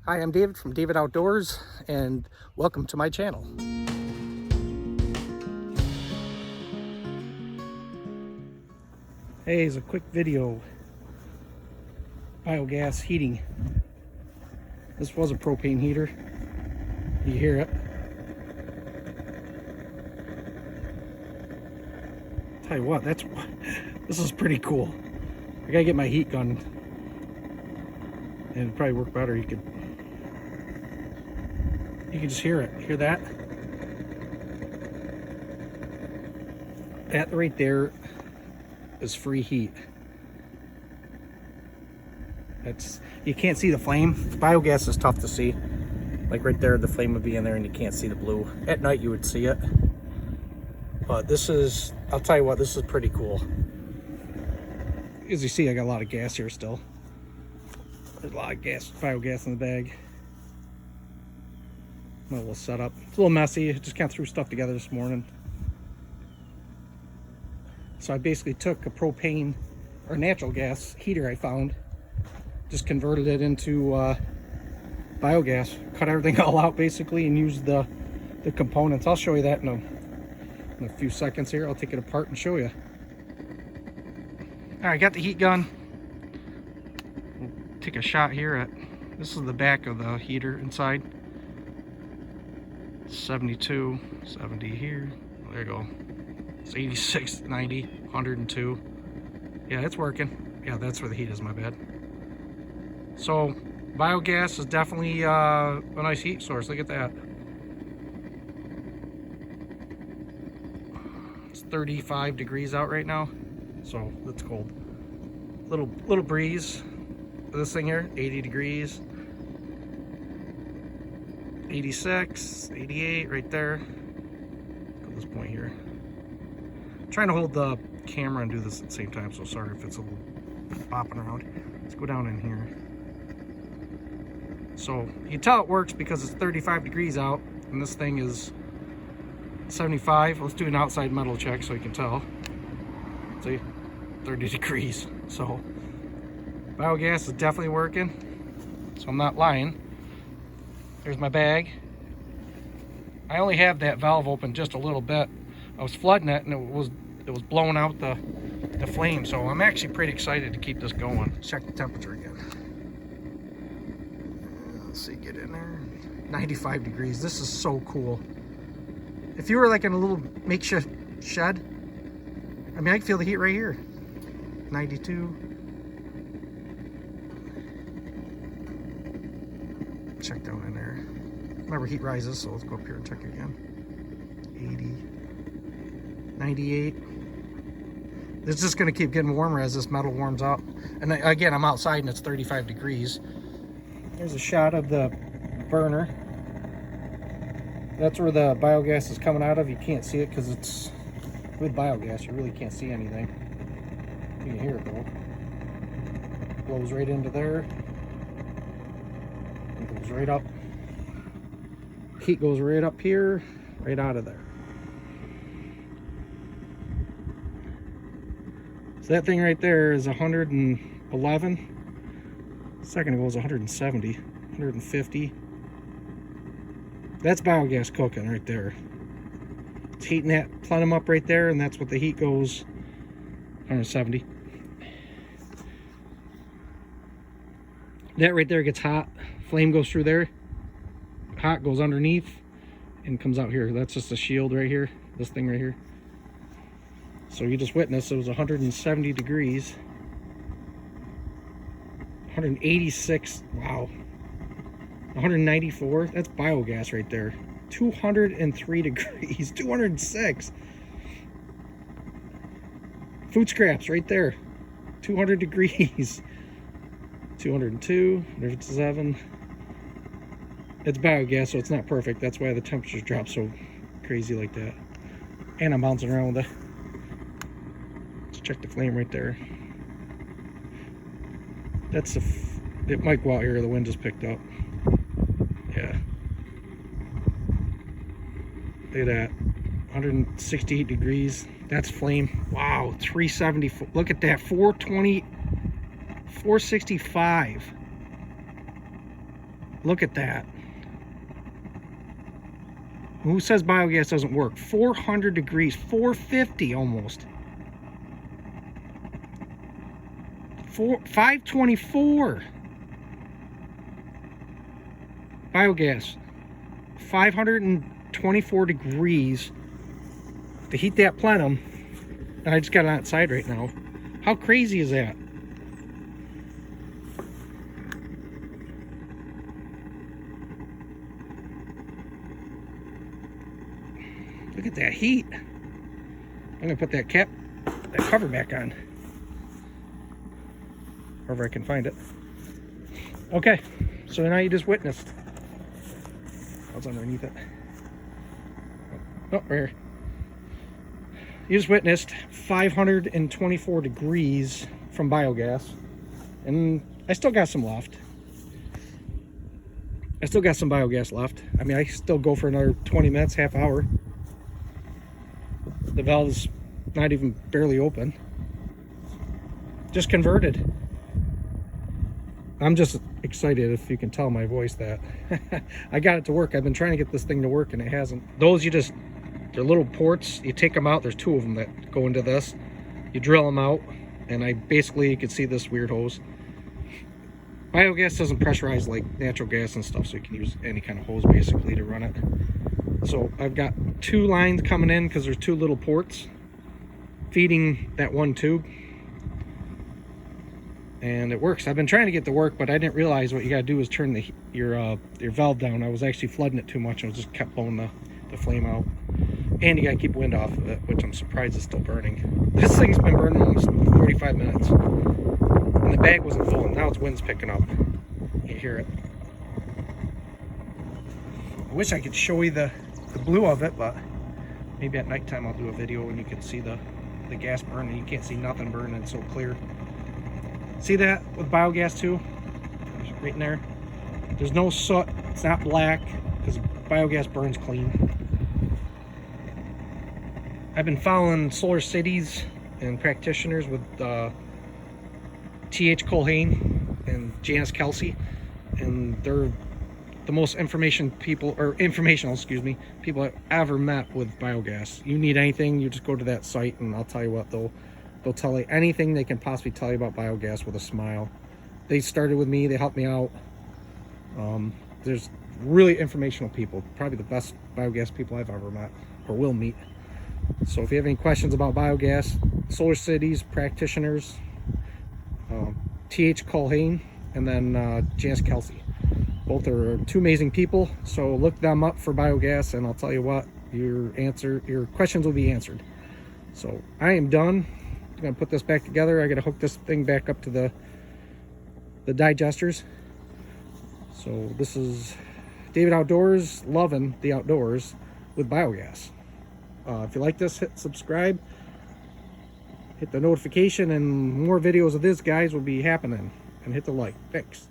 Hi, I'm David from David Outdoors, and welcome to my channel. Hey, it's a quick video. Biogas heating. This was a propane heater. You hear it. Tell you what, this is pretty cool. I gotta get my heat gun, and it'd probably work better. You can just hear it. Hear that? That right there is free heat. You can't see the flame. Biogas is tough to see. Like right there, the flame would be in there and you can't see the blue. At night you would see it. But this is, I'll tell you what, this is pretty cool. As you see, I got a lot of gas here still. There's a lot of gas, biogas in the bag. My little setup. It's a little messy. I just kind of threw stuff together this morning. So I basically took a propane or natural gas heater I found, just converted it into biogas, cut everything all out basically, and used the components. I'll show you that in a few seconds here. I'll take it apart and show you. All right, got the heat gun. We'll take a shot here at, this is the back of the heater inside. 72, 70 here. There you go. It's 86, 90, 102. Yeah, it's working. Yeah, that's where the heat is, my bad. So, biogas is definitely a nice heat source. Look at that. It's 35 degrees out right now, so it's cold. Little breeze. This thing here, 80 degrees. 86, 88 right there. At this point here. I'm trying to hold the camera and do this at the same time, so sorry if it's a little bopping around. Let's go down in here. So you can tell it works because it's 35 degrees out and this thing is 75. Let's do an outside metal check so you can tell. See, 30 degrees. So biogas is definitely working, so I'm not lying. There's my bag. I only have that valve open just a little bit. I was flooding it and it was blowing out the flame, so I'm actually pretty excited to keep this going. Check the temperature again. Let's see, get in there. 95 degrees. This is so cool. If you were like in a little makeshift shed, I mean, I can feel the heat right here. 92. Check down in there. Remember, heat rises, so let's go up here and check again. 80, 98. It's just going to keep getting warmer as this metal warms up. And again, I'm outside and it's 35 degrees. There's a shot of the burner. That's where the biogas is coming out of. You can't see it because it's with biogas. You really can't see anything. You can hear it though. Blows right into there. It goes right up. Heat goes right up here, right out of there. So that thing right there is 111. A second ago it was 170, 150. That's biogas cooking right there. It's heating that plenum up right there, and that's what the heat goes, 170. That right there gets hot. Flame goes through there. Hot goes underneath and comes out here. That's just a shield right here. This thing right here. So you just witnessed it was 170 degrees. 186. Wow. 194. That's biogas right there. 203 degrees. 206. Food scraps right there. 200 degrees. 202. There's 7. It's biogas, so it's not perfect. That's why the temperatures drop so crazy like that. And I'm bouncing around with it. Let's check the flame right there. That's it might go out here. The wind just picked up. Yeah. Look at that. 168 degrees. That's flame. Wow. 374. Look at that. 420. 465. Look at that. Who says biogas doesn't work? 400 degrees, 450 almost. 524. Biogas. 524 degrees to heat that plenum. And I just got it outside right now. How crazy is that? Look at that heat. I'm gonna put that cover back on. Wherever I can find it. Okay, so now you just witnessed. What's underneath it? Oh, right here. You just witnessed 524 degrees from biogas. And I still got some left. I still got some biogas left. I mean, I still go for another 20 minutes, half hour. The valve's not even barely open. Just converted. I'm just excited, if you can tell my voice, that I got it to work. I've been trying to get this thing to work and it hasn't. Those, they're little ports. You take them out. There's 2 of them that go into this. You drill them out, and you can see this weird hose. Biogas doesn't pressurize like natural gas and stuff, so you can use any kind of hose basically to run it. So I've got 2 lines coming in because there's 2 little ports feeding that one tube. And it works. I've been trying to get it to work, but I didn't realize what you gotta do is turn your valve down. I was actually flooding it too much. I just kept blowing the flame out. And you gotta keep wind off of it, which I'm surprised is still burning. This thing's been burning almost 45 minutes. And the bag wasn't full, and now its wind's picking up. You hear it. I wish I could show you the blue of it, but maybe at nighttime I'll do a video and you can see the gas burning. You can't see nothing burning, it's so clear. See that with biogas too? Right in there. There's no soot. It's not black because biogas burns clean. I've been following Solar Cities and practitioners with T.H. Colhane and Janice Kelsey, and they're the most informational people I've ever met with biogas. You need anything, you just go to that site and I'll tell you what, they'll tell you anything they can possibly tell you about biogas with a smile. They started with me, they helped me out. There's really informational people, probably the best biogas people I've ever met or will meet. So if you have any questions about biogas, Solar Cities practitioners, T.H. Colhane, and then Janice Kelsey. Both are 2 amazing people, so look them up for biogas, and I'll tell you what, your questions will be answered. So I am done. I'm gonna put this back together. I gotta hook this thing back up to the digesters. So this is David Outdoors, loving the outdoors with biogas. If you like this, hit subscribe, hit the notification, and more videos of this, guys, will be happening. And hit the like. Thanks.